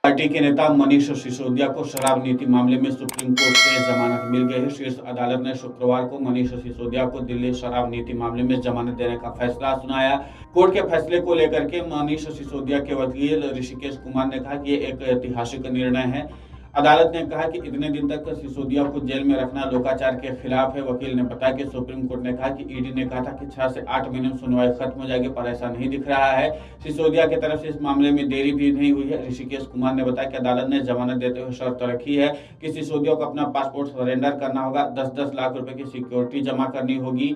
Party के नेता मनीष सिसोदिया को शराब नीति मामले में सुप्रीम कोर्ट से जमानत मिल गई है। शीर्ष अदालत ने शुक्रवार को मनीष सिसोदिया को दिल्ली शराब नीति मामले में जमानत देने का फैसला सुनाया। कोर्ट के फैसले को लेकर के मनीष सिसोदिया के वकील ऋषिकेश कुमार ने कहा कि ये एक ऐतिहासिक निर्णय है। अदालत ने कहा कि इतने दिन तक सिसोदिया को जेल में रखना लोकाचार के खिलाफ है। वकील ने बताया कि सुप्रीम कोर्ट ने कहा कि ईडी ने कहा था कि 6 से 8 महीने में सुनवाई खत्म हो जाएगी, पर ऐसा नहीं दिख रहा है। सिसोदिया की तरफ से इस मामले में देरी भी नहीं हुई है। ऋषिकेश कुमार ने बताया कि अदालत ने जमानत देते हुए शर्त रखी है कि सिसोदिया को अपना पासपोर्ट सरेंडर करना होगा, 10-10 लाख रुपए की सिक्योरिटी जमा करनी होगी,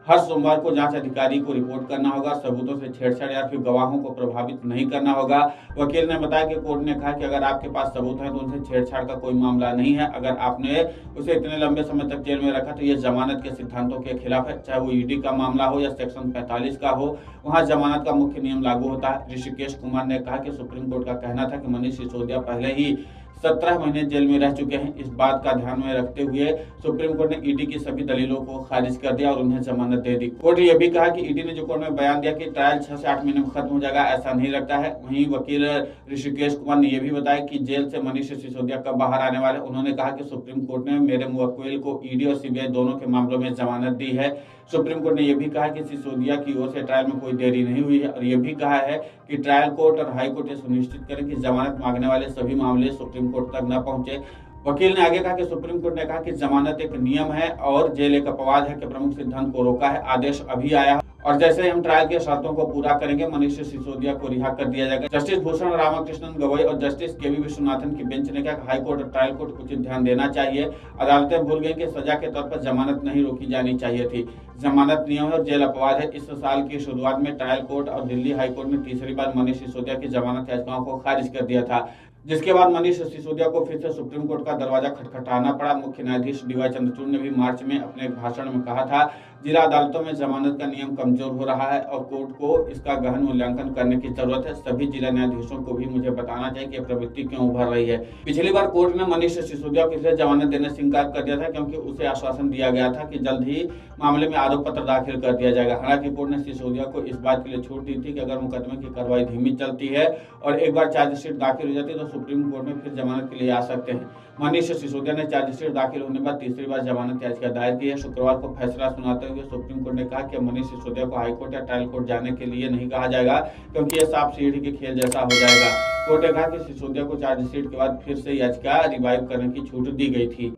हर सोमवार को जांच अधिकारी को रिपोर्ट करना होगा, सबूतों से छेड़छाड़ या फिर गवाहों को प्रभावित नहीं करना होगा। वकील ने बताया कि कोर्ट ने कहा कि अगर आपके पास सबूत है तो उनसे छेड़छाड़ का कोई मामला नहीं है। अगर आपने उसे इतने लंबे समय तक जेल में रखा तो यह जमानत के सिद्धांतों के खिलाफ है। चाहे वो ईडी का मामला हो या सेक्शन 45 का हो, वहाँ जमानत का मुख्य नियम लागू होता है। ऋषिकेश कुमार ने कहा कि सुप्रीम कोर्ट का कहना था कि मनीष सिसोदिया पहले ही 17 महीने जेल में रह चुके हैं। इस बात का ध्यान में रखते हुए सुप्रीम कोर्ट ने ईडी की सभी दलीलों को खारिज कर दिया और उन्हें जमानत दे दी। कोर्ट ने यह भी कहा कि ईडी ने जो कोर्ट में बयान दिया कि ट्रायल 6 से 8 महीने में खत्म हो जाएगा, ऐसा नहीं लगता है। वहीं वकील ऋषिकेश कुमार ने यह भी बताया कि जेल से मनीष सिसोदिया कब बाहर आने वाले। उन्होंने कहा कि सुप्रीम कोर्ट ने मेरे मुवक्किल को ईडी और सीबीआई दोनों के मामलों में जमानत दी है। सुप्रीम कोर्ट ने यह भी कहा कि सिसोदिया की ओर से ट्रायल में कोई देरी नहीं हुई है और यह भी कहा है कि ट्रायल कोर्ट और हाई कोर्ट ये सुनिश्चित करें कि जमानत मांगने वाले सभी मामले सुप्रीम कोर्ट तक न पहुंचे। वकील ने आगे कहा कि सुप्रीम कोर्ट ने कहा कि जमानत एक नियम है और जेल एक अपवाद है कि प्रमुख सिद्धांत को रोका है। आदेश अभी आया और जैसे ही हम ट्रायल के शर्तों को पूरा करेंगे मनीष सिसोदिया को रिहा कर दिया जाएगा। जस्टिस भूषण रामकृष्णन गवई और जस्टिस केवी विश्वनाथन की बेंच ने कहा कि हाई कोर्ट और ट्रायल कोर्ट उचित ध्यान देना चाहिए। अदालतें भूल गई कि सजा के तौर पर जमानत नहीं रोकी जानी चाहिए थी। जमानत नियम है और जेल अपवाद है। इस साल की शुरुआत में ट्रायल कोर्ट और दिल्ली हाई कोर्ट ने तीसरी बार मनीष सिसोदिया की जमानत याचिकाओं को खारिज कर दिया था, जिसके बाद मनीष सिसोदिया को फिर से सुप्रीम कोर्ट का दरवाजा खटखटाना पड़ा। मुख्य न्यायाधीश डीवाई चंद्रचूड़ ने भी मार्च में अपने एक भाषण में कहा था, जिला अदालतों में जमानत का नियम कमजोर हो रहा है और कोर्ट को इसका गहन मूल्यांकन करने की जरूरत है। सभी जिला न्यायाधीशों को भी मुझे बताना चाहिए कि प्रवृत्ति क्यों उभर रही है। पिछली बार कोर्ट ने मनीष सिसोदिया को इसे जमानत देने से इंकार कर दिया था क्योंकि उसे आश्वासन दिया गया था कि जल्द ही मामले में आरोप पत्र दाखिल कर दिया जाएगा। हालांकि कोर्ट ने सिसोदिया को इस बात के लिए छूट दी थी कि अगर मुकदमे की कार्रवाई धीमी चलती है और एक बार चार्जशीट दाखिल हो जाती है तो सुप्रीम कोर्ट में फिर जमानत के लिए आ सकते हैं। मनीष सिसोदिया ने चार्जशीट दाखिल होने के बाद तीसरी बार जमानत याचिका दायर की है। शुक्रवार को फैसला सुनाते हुए सुप्रीम कोर्ट ने कहा कि मनीष सिसोदिया को हाईकोर्ट या ट्रायल कोर्ट जाने के लिए नहीं कहा जाएगा क्योंकि यह सांप सीढ़ी के खेल जैसा हो जाएगा। कोर्ट ने कहा कि सिसोदिया को चार्जशीट के बाद फिर से याचिका रिवाइव करने की छूट दी गई थी।